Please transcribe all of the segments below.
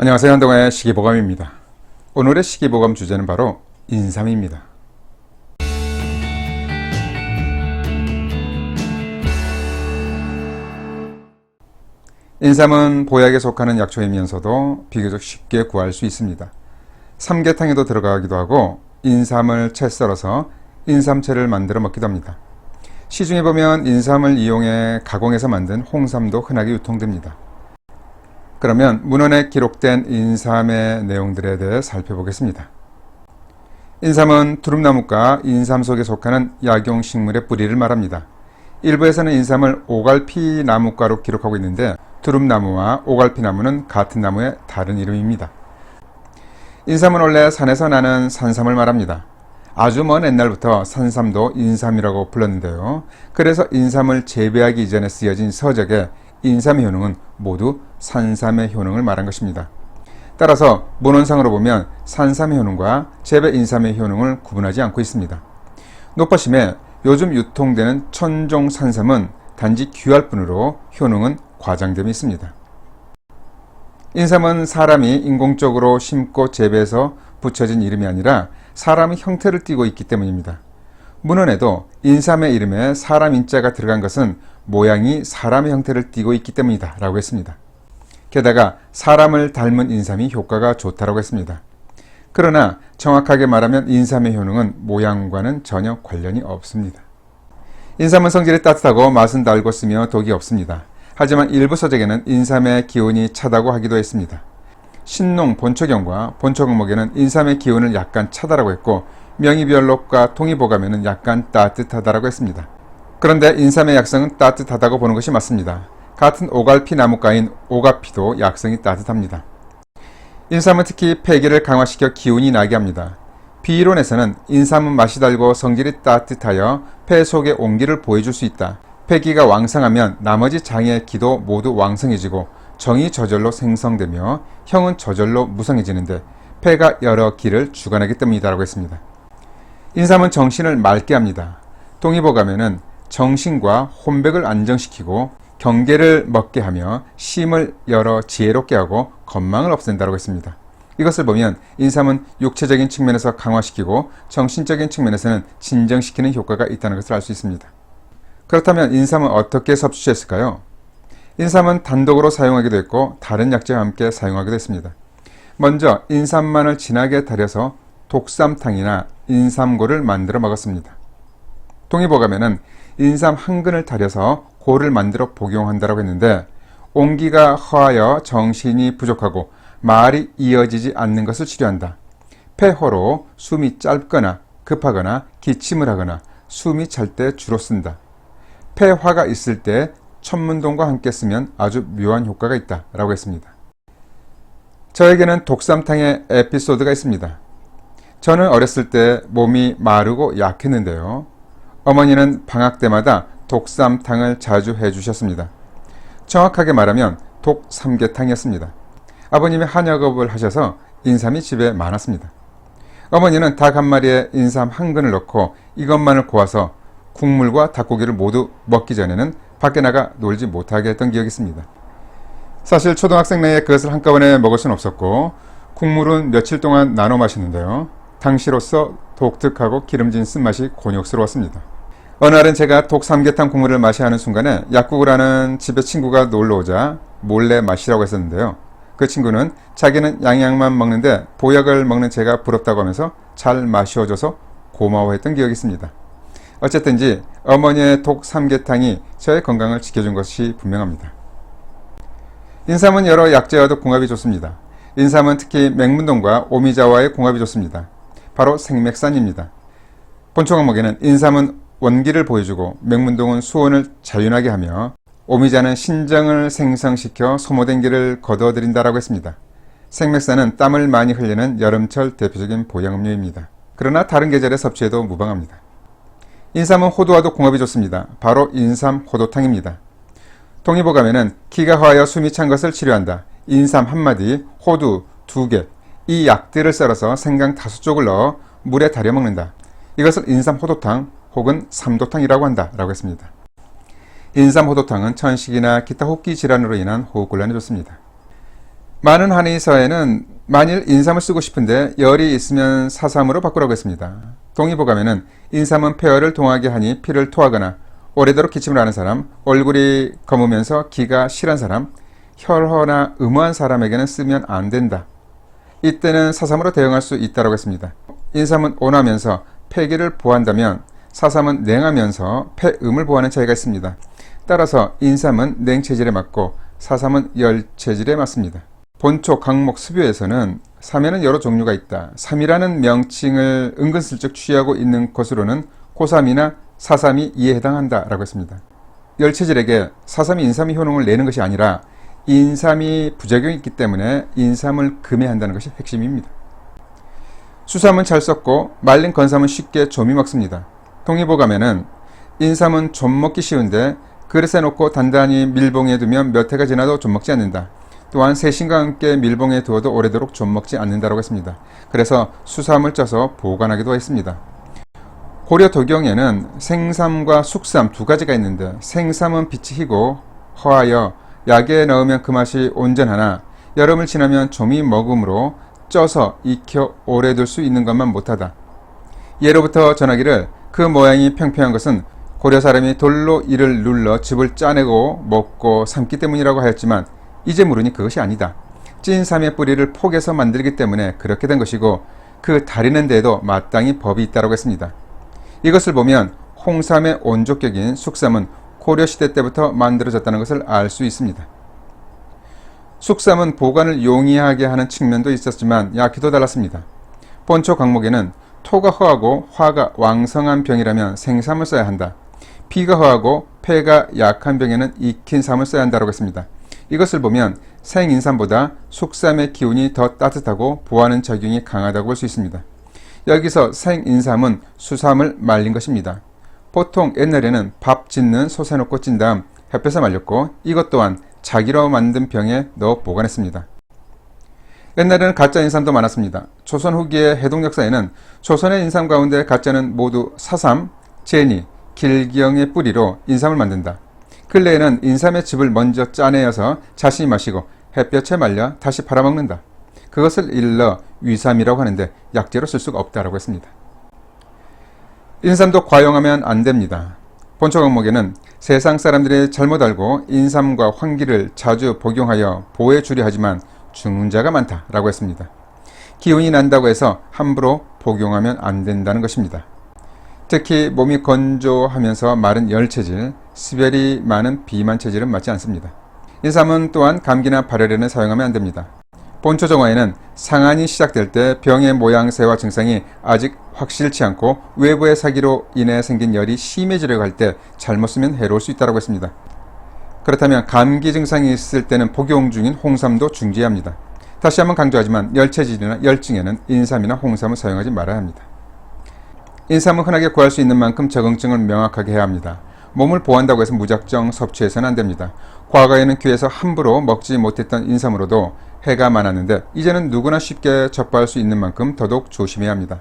안녕하세요. 한동아의 시기보감입니다. 오늘의 시기보감 주제는 바로 인삼입니다. 인삼은 보약에 속하는 약초이면서도 비교적 쉽게 구할 수 있습니다. 삼계탕에도 들어가기도 하고 인삼을 채 썰어서 인삼채를 만들어 먹기도 합니다. 시중에 보면 인삼을 이용해 가공해서 만든 홍삼도 흔하게 유통됩니다. 그러면 문헌에 기록된 인삼의 내용들에 대해 살펴보겠습니다. 인삼은 두릅나무과 인삼 속에 속하는 약용식물의 뿌리를 말합니다. 일부에서는 인삼을 오갈피 나무과로 기록하고 있는데 두릅나무와 오갈피 나무는 같은 나무의 다른 이름입니다. 인삼은 원래 산에서 나는 산삼을 말합니다. 아주 먼 옛날부터 산삼도 인삼이라고 불렀는데요. 그래서 인삼을 재배하기 이전에 쓰여진 서적에 인삼의 효능은 모두 산삼의 효능을 말한 것입니다. 따라서 문헌상으로 보면 산삼의 효능과 재배 인삼의 효능을 구분하지 않고 있습니다. 노파심에 요즘 유통되는 천종 산삼은 단지 귀할 뿐으로 효능은 과장됨이 있습니다. 인삼은 사람이 인공적으로 심고 재배해서 붙여진 이름이 아니라 사람의 형태를 띠고 있기 때문입니다. 문헌에도 인삼의 이름에 사람 인자가 들어간 것은 모양이 사람의 형태를 띠고 있기 때문이다 라고 했습니다. 게다가 사람을 닮은 인삼이 효과가 좋다라고 했습니다. 그러나 정확하게 말하면 인삼의 효능은 모양과는 전혀 관련이 없습니다. 인삼은 성질이 따뜻하고 맛은 달고 쓰며 독이 없습니다. 하지만 일부 서적에는 인삼의 기운이 차다고 하기도 했습니다. 신농 본초경과 본초경목에는 인삼의 기운을 약간 차다라고 했고 명의별록과 통일보감에는 약간 따뜻하다라고 했습니다. 그런데 인삼의 약성은 따뜻하다고 보는 것이 맞습니다. 같은 오갈피 나무과인 오가피도 약성이 따뜻합니다. 인삼은 특히 폐기를 강화시켜 기운이 나게 합니다. 비이론에서는 인삼은 맛이 달고 성질이 따뜻하여 폐 속의 온기를 보여줄 수 있다. 폐기가 왕성하면 나머지 장의 기도 모두 왕성해지고 정이 저절로 생성되며 형은 저절로 무성해지는데 폐가 여러 기를 주관하기 때문이다라고 했습니다. 인삼은 정신을 맑게 합니다. 동의보감에는 정신과 혼백을 안정시키고 경계를 먹게 하며 심을 열어 지혜롭게 하고 건망을 없앤다라고 했습니다. 이것을 보면 인삼은 육체적인 측면에서 강화시키고 정신적인 측면에서는 진정시키는 효과가 있다는 것을 알 수 있습니다. 그렇다면 인삼은 어떻게 섭취했을까요? 인삼은 단독으로 사용하기도 했고 다른 약재와 함께 사용하기도 했습니다. 먼저 인삼만을 진하게 달여서 독삼탕이나 인삼고를 만들어 먹었습니다. 동의보감에는 인삼 한 근을 달여서 고를 만들어 복용한다고 했는데 온기가 허하여 정신이 부족하고 말이 이어지지 않는 것을 치료한다. 폐허로 숨이 짧거나 급하거나 기침을 하거나 숨이 찰 때 주로 쓴다. 폐화가 있을 때 천문동과 함께 쓰면 아주 묘한 효과가 있다 라고 했습니다. 저에게는 독삼탕의 에피소드가 있습니다. 저는 어렸을 때 몸이 마르고 약했는데요. 어머니는 방학 때마다 독삼탕을 자주 해주셨습니다. 정확하게 말하면 독삼계탕이었습니다. 아버님이 한약업을 하셔서 인삼이 집에 많았습니다. 어머니는 닭 한 마리에 인삼 한 근을 넣고 이것만을 고아서 국물과 닭고기를 모두 먹기 전에는 밖에 나가 놀지 못하게 했던 기억이 있습니다. 사실 초등학생 나이에 그것을 한꺼번에 먹을 수는 없었고 국물은 며칠 동안 나눠 마시는데요. 당시로서 독특하고 기름진 쓴맛이 곤욕스러웠습니다. 어느 날은 제가 독삼계탕 국물을 마셔야 하는 순간에 약국을 하는 집에 친구가 놀러오자 몰래 마시라고 했었는데요. 그 친구는 자기는 양약만 먹는데 보약을 먹는 제가 부럽다고 하면서 잘 마셔줘서 고마워했던 기억이 있습니다. 어쨌든지 어머니의 독삼계탕이 저의 건강을 지켜준 것이 분명합니다. 인삼은 여러 약재와도 궁합이 좋습니다. 인삼은 특히 맹문동과 오미자와의 궁합이 좋습니다. 바로 생맥산입니다. 본초강목에는 인삼은 원기를 보여주고 맹문동은 수온을 자윤하게 하며 오미자는 신정을 생성시켜 소모된 기를 거둬들인다라고 했습니다. 생맥산은 땀을 많이 흘리는 여름철 대표적인 보양음료입니다. 그러나 다른 계절에 섭취해도 무방합니다. 인삼은 호두와도 궁합이 좋습니다. 바로 인삼 호두탕입니다. 동의보감에는 기가 허하여 숨이 찬 것을 치료한다. 인삼 한 마디, 호두 2개, 이 약들을 썰어서 생강 5쪽을 넣어 물에 달여 먹는다. 이것을 인삼 호두탕 혹은 삼도탕이라고 한다 라고 했습니다. 인삼호두탕은 천식이나 기타 호흡기 질환으로 인한 호흡곤란에 좋습니다. 많은 한의사에는 만일 인삼을 쓰고 싶은데 열이 있으면 사삼으로 바꾸라고 했습니다. 동의보감에는 인삼은 폐혈을 동하게 하니 피를 토하거나 오래도록 기침을 하는 사람, 얼굴이 검으면서 기가 실한 사람, 혈허나 음호한 사람에게는 쓰면 안 된다. 이때는 사삼으로 대응할 수 있다고 했습니다. 인삼은 온하면서 폐기를 보한다면 사삼은 냉하면서 폐음을 보하는 차이가 있습니다. 따라서 인삼은 냉체질에 맞고 사삼은 열체질에 맞습니다. 본초 강목 수묘에서는 삼에는 여러 종류가 있다. 삼이라는 명칭을 은근슬쩍 취하고 있는 것으로는 고삼이나 사삼이 이에 해당한다 라고 했습니다. 열체질에게 사삼이 인삼의 효능을 내는 것이 아니라 인삼이 부작용이 있기 때문에 인삼을 금해한다는 것이 핵심입니다. 수삼은 잘 썩고 말린 건삼은 쉽게 좀이 먹습니다. 동의보감에는 인삼은 좀 먹기 쉬운데 그릇에 놓고 단단히 밀봉해 두면 몇 해가 지나도 좀 먹지 않는다. 또한 새신과 함께 밀봉해 두어도 오래도록 좀 먹지 않는다고 했습니다. 그래서 수삼을 쪄서 보관하기도 했습니다. 고려 도경에는 생삼과 숙삼 두 가지가 있는데 생삼은 빛이 희고 허하여 약에 넣으면 그 맛이 온전하나 여름을 지나면 좀이 먹음으로 쪄서 익혀 오래 둘 수 있는 것만 못하다. 예로부터 전하기를 그 모양이 평평한 것은 고려 사람이 돌로 이를 눌러 즙을 짜내고 먹고 삶기 때문이라고 하였지만 이제 물으니 그것이 아니다. 찐 삼의 뿌리를 폭에서 만들기 때문에 그렇게 된 것이고 그 다리는 데에도 마땅히 법이 있다고 했습니다. 이것을 보면 홍삼의 온족격인 숙삼은 고려시대 때부터 만들어졌다는 것을 알 수 있습니다. 숙삼은 보관을 용이하게 하는 측면도 있었지만 약효도 달랐습니다. 본초 강목에는 토가 허하고 화가 왕성한 병이라면 생삼을 써야 한다. 피가 허하고 폐가 약한 병에는 익힌 삼을 써야 한다고 했습니다. 이것을 보면 생인삼보다 숙삼의 기운이 더 따뜻하고 보하는 작용이 강하다고 볼 수 있습니다. 여기서 생인삼은 수삼을 말린 것입니다. 보통 옛날에는 밥 짓는 솥에 놓고 찐 다음 햇볕에 말렸고 이것 또한 자기로 만든 병에 넣어 보관했습니다. 옛날에는 가짜 인삼도 많았습니다. 조선 후기의 해동 역사에는 조선의 인삼 가운데 가짜는 모두 사삼, 제니, 길경의 뿌리로 인삼을 만든다. 근래에는 인삼의 즙을 먼저 짜내어서 자신이 마시고 햇볕에 말려 다시 팔아먹는다. 그것을 일러 위삼이라고 하는데 약재로 쓸 수가 없다고 했습니다. 인삼도 과용하면 안 됩니다. 본초 강목에는 세상 사람들이 잘못 알고 인삼과 황기를 자주 복용하여 보해 주려 하지만 죽는 자가 많다라고 했습니다. 기운이 난다고 해서 함부로 복용하면 안 된다는 것입니다. 특히 몸이 건조하면서 마른 열체질, 습열이 많은 비만 체질은 맞지 않습니다. 인삼은 또한 감기나 발열에는 사용하면 안 됩니다. 본초 정화에는 상한이 시작될 때 병의 모양새와 증상이 아직 확실치 않고 외부의 사기로 인해 생긴 열이 심해지려고 할 때 잘못 쓰면 해로울 수 있다고 했습니다. 그렇다면 감기 증상이 있을 때는 복용 중인 홍삼도 중지해야 합니다. 다시 한번 강조하지만 열체질이나 열증에는 인삼이나 홍삼을 사용하지 말아야 합니다. 인삼은 흔하게 구할 수 있는 만큼 적응증을 명확하게 해야 합니다. 몸을 보호한다고 해서 무작정 섭취해서는 안 됩니다. 과거에는 귀에서 함부로 먹지 못했던 인삼으로도 해가 많았는데 이제는 누구나 쉽게 접할 수 있는 만큼 더더욱 조심해야 합니다.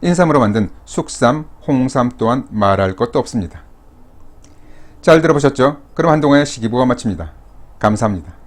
인삼으로 만든 숙삼, 홍삼 또한 말할 것도 없습니다. 잘 들어보셨죠? 그럼 한동안의 시기보가 마칩니다. 감사합니다.